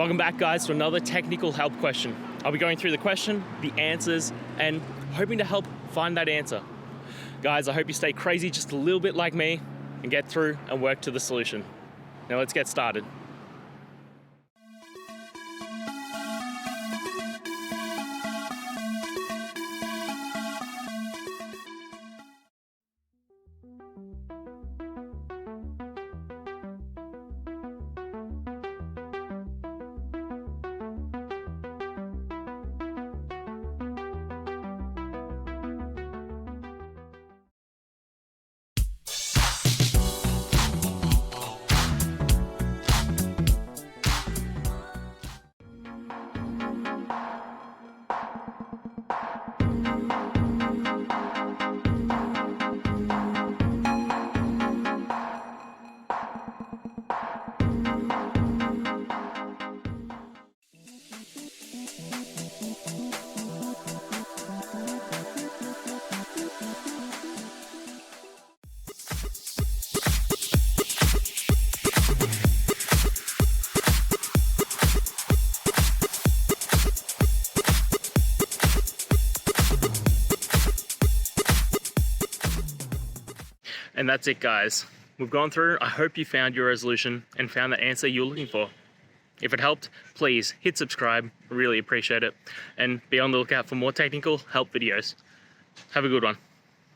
Welcome back, guys, to another technical help question. I'll be going through the question, the answers, and hoping to help find that answer. Guys, I hope you stay crazy just a little bit like me and get through and work to the solution. Now let's get started. And that's it, guys. We've gone through. I hope you found your resolution and found the answer you're looking for. If it helped, please hit subscribe. I really appreciate it. And be on the lookout for more technical help videos. Have a good one.